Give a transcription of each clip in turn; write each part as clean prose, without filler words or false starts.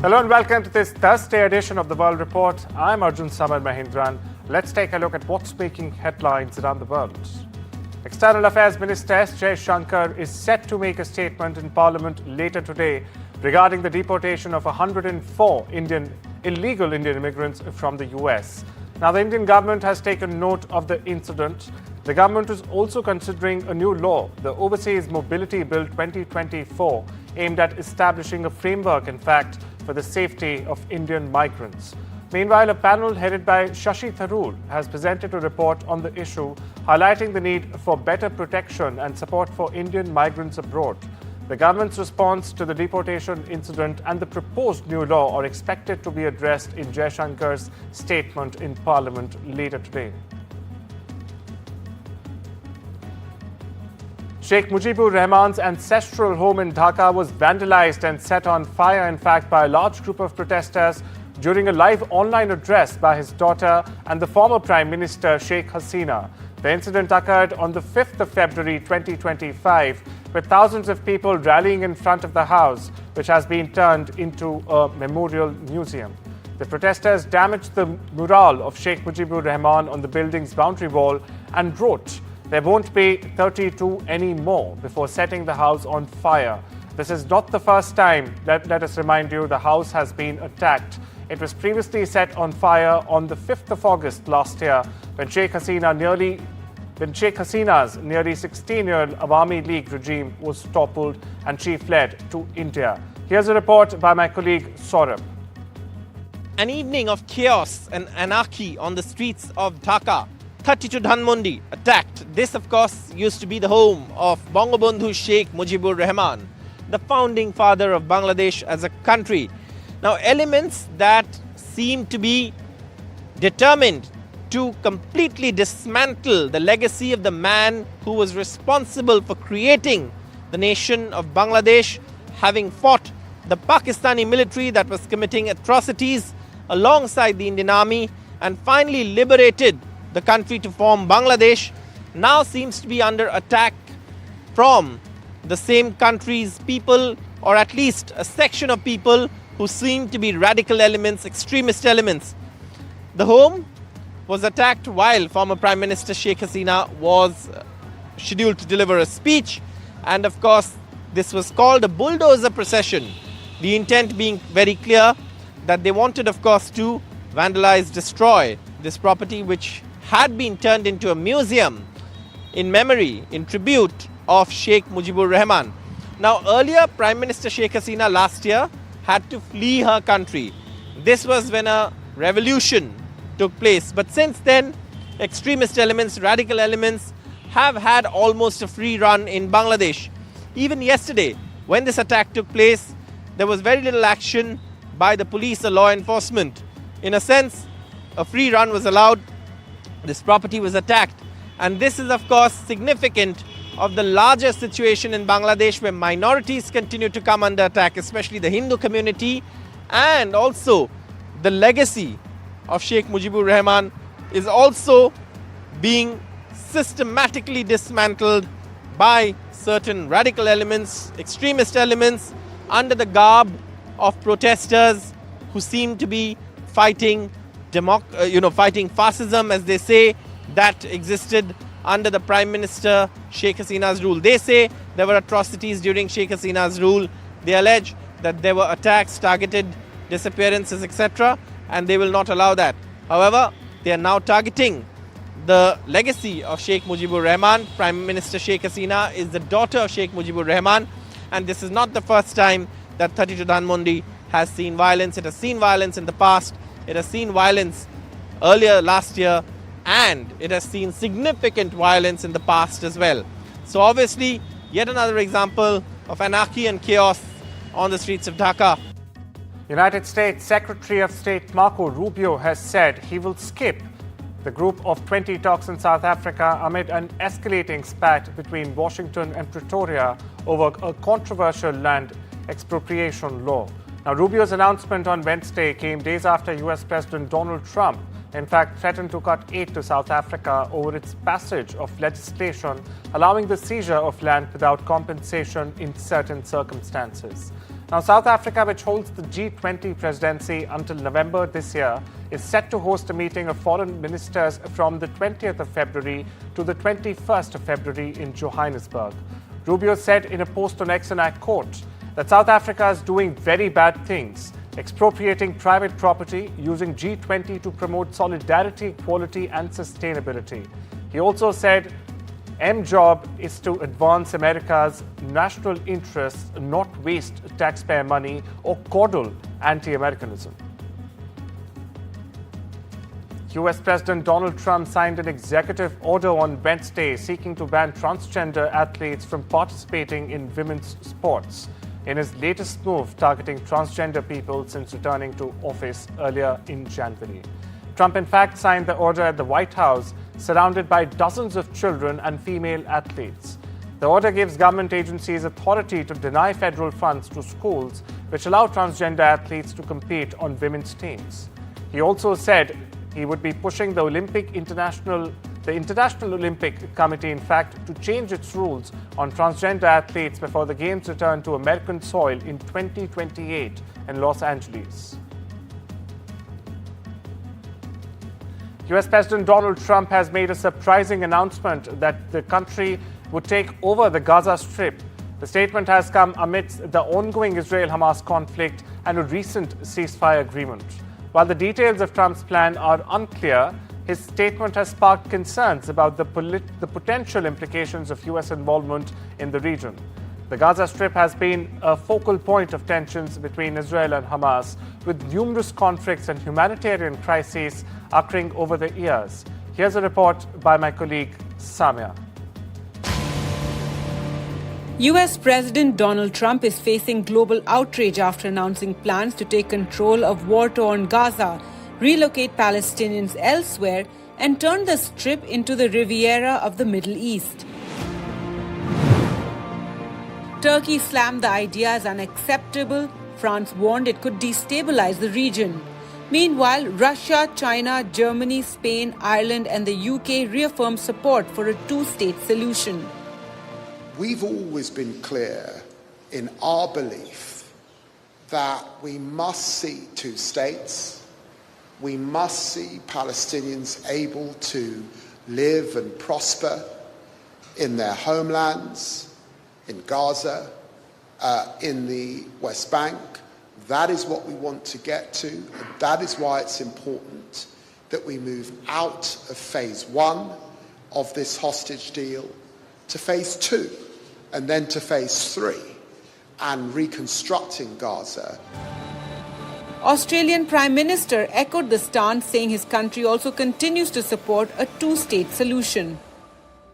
Hello and welcome to this Thursday edition of the World Report. I'm Arjun Mahendran. Let's take a look at what's making headlines around the world. External Affairs Minister S. Shankar is set to make a statement in Parliament later today regarding the deportation of 104 illegal Indian immigrants from the US. Now, the Indian government has taken note of the incident. The government is also considering a new law, the Overseas Mobility Bill 2024, aimed at establishing a framework, in fact, for the safety of Indian migrants. Meanwhile, a panel headed by Shashi Tharoor has presented a report on the issue, highlighting the need for better protection and support for Indian migrants abroad. The government's response to the deportation incident and the proposed new law are expected to be addressed in Jaishankar's statement in Parliament later today. Sheikh Mujibur Rahman's ancestral home in Dhaka was vandalized and set on fire, in fact, by a large group of protesters during a live online address by his daughter and the former Prime Minister Sheikh Hasina. The incident occurred on the 5th of February 2025, with thousands of people rallying in front of the house, which has been turned into a memorial museum. The protesters damaged the mural of Sheikh Mujibur Rahman on the building's boundary wall and wrote, "There won't be 32 anymore," before setting the house on fire. This is not the first time, let us remind you, the house has been attacked. It was previously set on fire on the 5th of August last year when Sheikh Hasina's nearly 16-year Awami League regime was toppled and she fled to India. Here's a report by my colleague Saurabh. An evening of chaos and anarchy on the streets of Dhaka. 32 Dhanmondi attacked. This, of course, used to be the home of Bangabandhu Sheikh Mujibur Rahman, the founding father of Bangladesh as a country. Now, elements that seem to be determined to completely dismantle the legacy of the man who was responsible for creating the nation of Bangladesh, having fought the Pakistani military that was committing atrocities alongside the Indian army and finally liberated the country to form Bangladesh, now seems to be under attack from the same country's people, or at least a section of people who seem to be radical elements, extremist elements. The home was attacked while former Prime Minister Sheikh Hasina was scheduled to deliver a speech, and of course this was called a bulldozer procession. The intent being very clear that they wanted, of course, to vandalize, destroy this property which had been turned into a museum in memory, in tribute of Sheikh Mujibur Rahman. Now, earlier, Prime Minister Sheikh Hasina last year had to flee her country. This was when a revolution took place. But since then, extremist elements, radical elements have had almost a free run in Bangladesh. Even yesterday, when this attack took place, there was very little action by the police or law enforcement. In a sense, a free run was allowed. This property was attacked. And this is, of course, significant of the larger situation in Bangladesh where minorities continue to come under attack, especially the Hindu community, and also the legacy of Sheikh Mujibur Rahman is also being systematically dismantled by certain radical elements, extremist elements, under the garb of protesters who seem to be fighting fighting fascism, as they say, that existed under the Prime Minister Sheikh Hasina's rule. They say there were atrocities during Sheikh Hasina's rule. They allege that there were attacks, targeted disappearances, etc., and they will not allow that. However, they are now targeting the legacy of Sheikh Mujibur Rahman. Prime Minister Sheikh Hasina is the daughter of Sheikh Mujibur Rahman, and this is not the first time that 32 Dhanmondi has seen violence. It has seen violence in the past. It has seen violence earlier last year, and it has seen significant violence in the past as well. So obviously, yet another example of anarchy and chaos on the streets of Dhaka. United States Secretary of State Marco Rubio has said he will skip the Group of 20 talks in South Africa amid an escalating spat between Washington and Pretoria over a controversial land expropriation law. Now, Rubio's announcement on Wednesday came days after US President Donald Trump, in fact, threatened to cut aid to South Africa over its passage of legislation allowing the seizure of land without compensation in certain circumstances. Now, South Africa, which holds the G20 presidency until November this year, is set to host a meeting of foreign ministers from the 20th of February to the 21st of February in Johannesburg. Rubio said in a post on X, and I quote, that South Africa is doing very bad things, expropriating private property, using G20 to promote solidarity, equality, and sustainability. He also said, job is to advance America's national interests, not waste taxpayer money or coddle anti-Americanism. US President Donald Trump signed an executive order on Wednesday seeking to ban transgender athletes from participating in women's sports, in his latest move targeting transgender people since returning to office earlier in January. Trump, in fact, signed the order at the White House, surrounded by dozens of children and female athletes. The order gives government agencies authority to deny federal funds to schools which allow transgender athletes to compete on women's teams. He also said he would be pushing the International Olympic Committee, in fact, to change its rules on transgender athletes before the Games return to American soil in 2028 in Los Angeles. US President Donald Trump has made a surprising announcement that the country would take over the Gaza Strip. The statement has come amidst the ongoing Israel-Hamas conflict and a recent ceasefire agreement. While the details of Trump's plan are unclear, his statement has sparked concerns about the potential implications of US involvement in the region. The Gaza Strip has been a focal point of tensions between Israel and Hamas, with numerous conflicts and humanitarian crises occurring over the years. Here's a report by my colleague Samia. US President Donald Trump is facing global outrage after announcing plans to take control of war-torn Gaza, relocate Palestinians elsewhere, and turn the Strip into the Riviera of the Middle East. Turkey slammed the idea as unacceptable. France warned it could destabilize the region. Meanwhile, Russia, China, Germany, Spain, Ireland, and the UK reaffirmed support for a two-state solution. We've always been clear in our belief that we must see two states. We must see Palestinians able to live and prosper in their homelands, in Gaza, in the West Bank. That is what we want to get to. And that is why it's important that we move out of phase one of this hostage deal to phase two, and then to phase three, and reconstructing Gaza. Australian Prime Minister echoed the stance, saying his country also continues to support a two-state solution.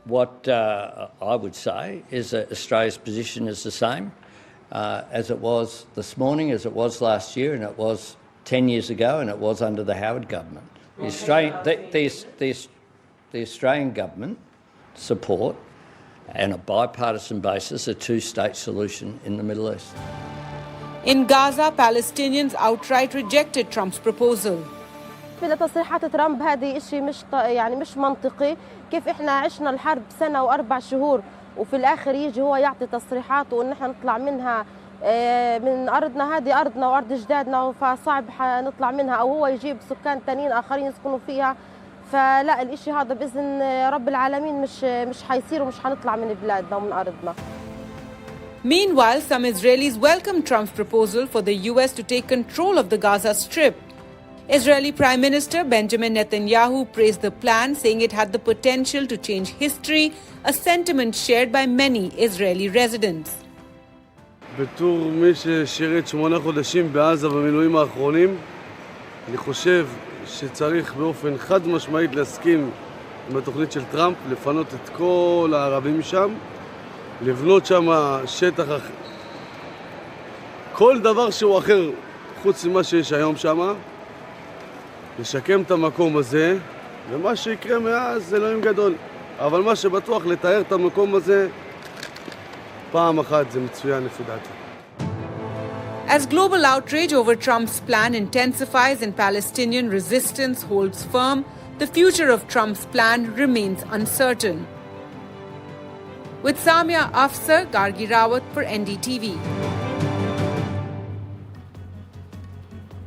What I would say is that Australia's position is the same as it was this morning, as it was last year, and it was 10 years ago, and it was under the Howard government. The Australian government support, on a bipartisan basis, a two-state solution in the Middle East. In Gaza, Palestinians outright rejected Trump's proposal. تصريحات ترامب هذه شيء مش منطقي. كيف احنا عشنا الحرب سنة و4 شهور وفي الآخر يجي هو يعطي تصريحات وإن احنا نطلع منها من أرضنا، هذه أرضنا وأرض أجدادنا، فصعب نطلع منها، أو هو يجيب سكان تانيين آخرين يسكنوا فيها. فلا، الإشي هذا بإذن رب العالمين مش حيصير ومش حنطلع من بلادنا ومن أرضنا. Meanwhile, some Israelis welcomed Trump's proposal for the US to take control of the Gaza Strip. Israeli Prime Minister Benjamin Netanyahu praised the plan, saying it had the potential to change history, a sentiment shared by many Israeli residents. בתור מי ששירת 8 חודשים בעזה במילואים האחרונים, אני חושב שצריך באופן חד משמעית להסכים עם התוכנית של טראמפ, לפנות את כל הערבים משם, לבנות שם שטח כל דבר שהוא אחר חוץ ממה שיש היום שם, לשקם את המקום הזה, ומה שיקרה מאז זה אלוהים גדול. אבל מה שבטוח, לתאר את המקום הזה פעם אחת זה מצוין לפי דעתי. As global outrage over Trump's plan intensifies and Palestinian resistance holds firm, the future of Trump's plan remains uncertain. With Samia Afsar, Gargi Rawat for NDTV.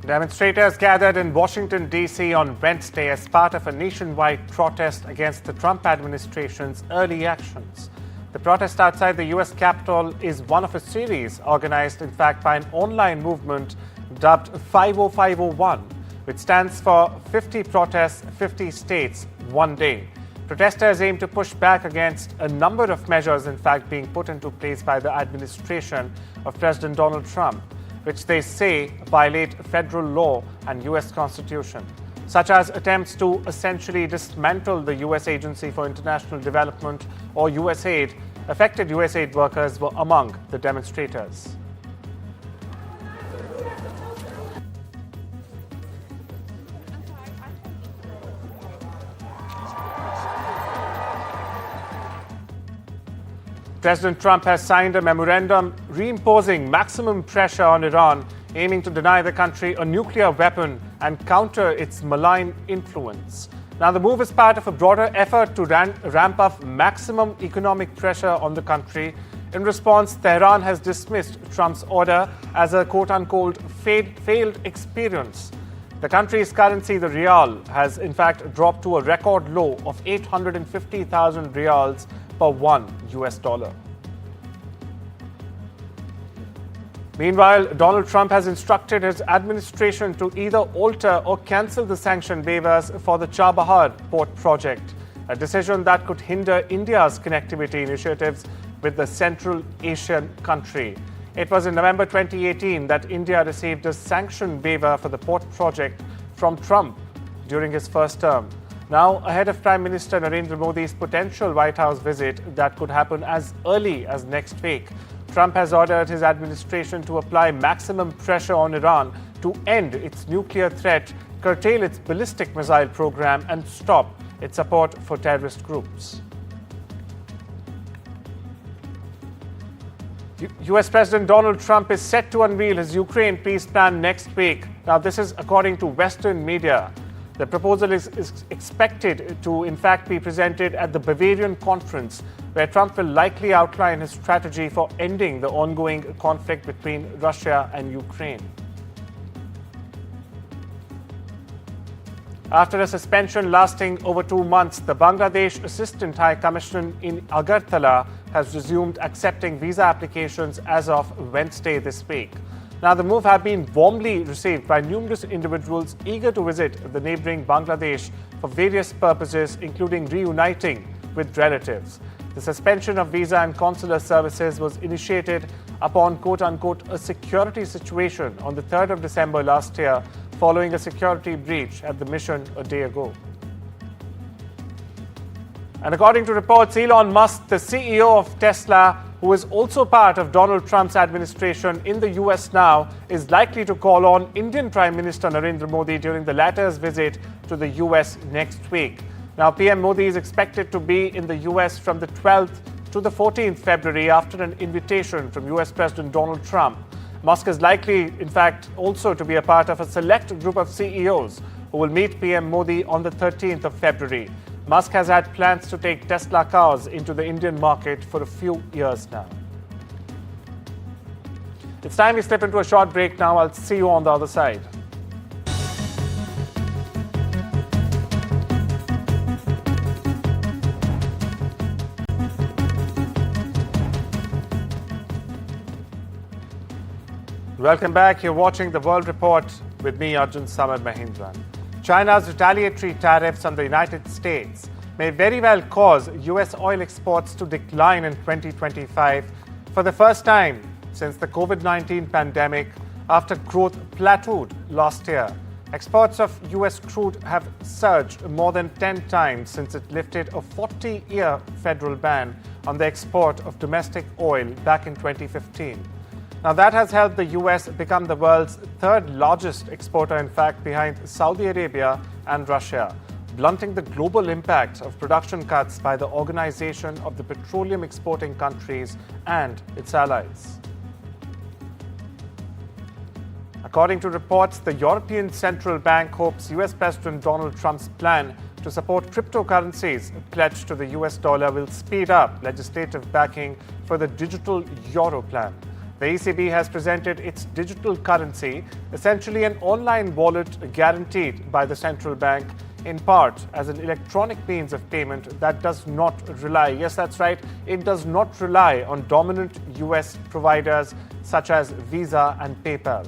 Demonstrators gathered in Washington, D.C. on Wednesday as part of a nationwide protest against the Trump administration's early actions. The protest outside the U.S. Capitol is one of a series organized, in fact, by an online movement dubbed 50501, which stands for 50 protests, 50 states, one day. Protesters aim to push back against a number of measures, in fact, being put into place by the administration of President Donald Trump, which they say violate federal law and U.S. Constitution, such as attempts to essentially dismantle the U.S. Agency for International Development, or USAID. Affected USAID workers were among the demonstrators. President Trump has signed a memorandum reimposing maximum pressure on Iran, aiming to deny the country a nuclear weapon and counter its malign influence. Now, the move is part of a broader effort to ramp up maximum economic pressure on the country. In response, Tehran has dismissed Trump's order as a quote-unquote failed experience. The country's currency, the rial, has in fact dropped to a record low of 850,000 rials per $1. Meanwhile, Donald Trump has instructed his administration to either alter or cancel the sanction waivers for the Chabahar port project, a decision that could hinder India's connectivity initiatives with the Central Asian country. It was in November 2018 that India received a sanction waiver for the port project from Trump during his first term. Now, ahead of Prime Minister Narendra Modi's potential White House visit that could happen as early as next week, Trump has ordered his administration to apply maximum pressure on Iran to end its nuclear threat, curtail its ballistic missile program, and stop its support for terrorist groups. US President Donald Trump is set to unveil his Ukraine peace plan next week. Now, this is according to Western media. The proposal is expected to, in fact, be presented at the Bavarian conference, where Trump will likely outline his strategy for ending the ongoing conflict between Russia and Ukraine. After a suspension lasting over 2 months, the Bangladesh Assistant High Commissioner in Agartala has resumed accepting visa applications as of Wednesday this week. Now, the move has been warmly received by numerous individuals eager to visit the neighboring Bangladesh for various purposes, including reuniting with relatives. The suspension of visa and consular services was initiated upon quote-unquote a security situation on the 3rd of December last year, following a security breach at the mission a day ago. And according to reports, Elon Musk, the CEO of Tesla, who is also part of Donald Trump's administration in the US now, is likely to call on Indian Prime Minister Narendra Modi during the latter's visit to the US next week. Now, PM Modi is expected to be in the US from the 12th to the 14th February after an invitation from US President Donald Trump. Musk is likely, in fact, also to be a part of a select group of CEOs who will meet PM Modi on the 13th of February. Musk has had plans to take Tesla cars into the Indian market for a few years now. It's time we slip into a short break now. I'll see you on the other side. Welcome back. You're watching The World Report with me, Arjun Mahendran. China's retaliatory tariffs on the United States may very well cause US oil exports to decline in 2025 for the first time since the COVID-19 pandemic, after growth plateaued last year. Exports of US crude have surged more than 10 times since it lifted a 40-year federal ban on the export of domestic oil back in 2015. Now, that has helped the US become the world's third largest exporter, in fact, behind Saudi Arabia and Russia, blunting the global impact of production cuts by the Organization of the Petroleum Exporting Countries and its allies. According to reports, the European Central Bank hopes US President Donald Trump's plan to support cryptocurrencies pledged to the US dollar will speed up legislative backing for the digital euro plan. The ECB has presented its digital currency, essentially an online wallet guaranteed by the central bank, in part as an electronic means of payment that does not rely, yes, that's right, it does not rely on dominant US providers such as Visa and PayPal.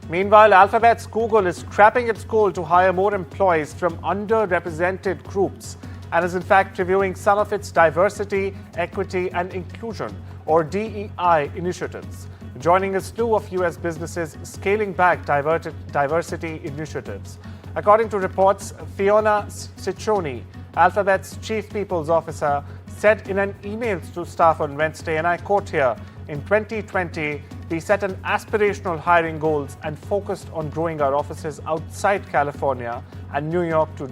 Meanwhile, Alphabet's Google is scrapping its goal to hire more employees from underrepresented groups and is in fact reviewing some of its diversity, equity and inclusion, or DEI, initiatives, joining a slew of US businesses scaling back diversity initiatives. According to reports, Fiona Ciccioni, Alphabet's chief people's officer, said in an email to staff on Wednesday, and I quote here, "In 2020, we set an aspirational hiring goals and focused on growing our offices outside California and New York to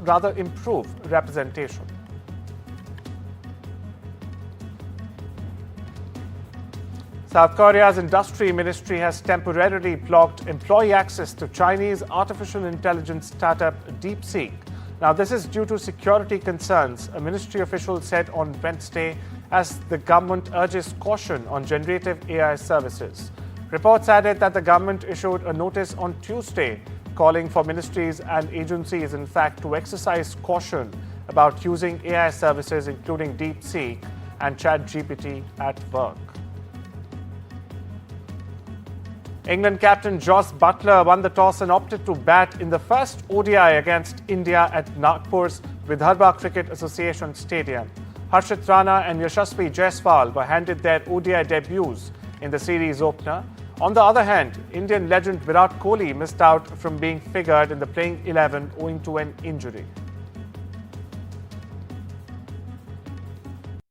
rather improve representation." South Korea's industry ministry has temporarily blocked employee access to Chinese artificial intelligence startup DeepSeek. Now, this is due to security concerns, a ministry official said on Wednesday, as the government urges caution on generative AI services. Reports added that the government issued a notice on Tuesday calling for ministries and agencies, in fact, to exercise caution about using AI services, including DeepSeek and ChatGPT, at work. England captain Jos Buttler won the toss and opted to bat in the first ODI against India at Nagpur's Vidarbha Cricket Association Stadium. Harshit Rana and Yashasvi Jaiswal were handed their ODI debuts in the series opener. On the other hand, Indian legend Virat Kohli missed out from being figured in the playing 11 owing to an injury.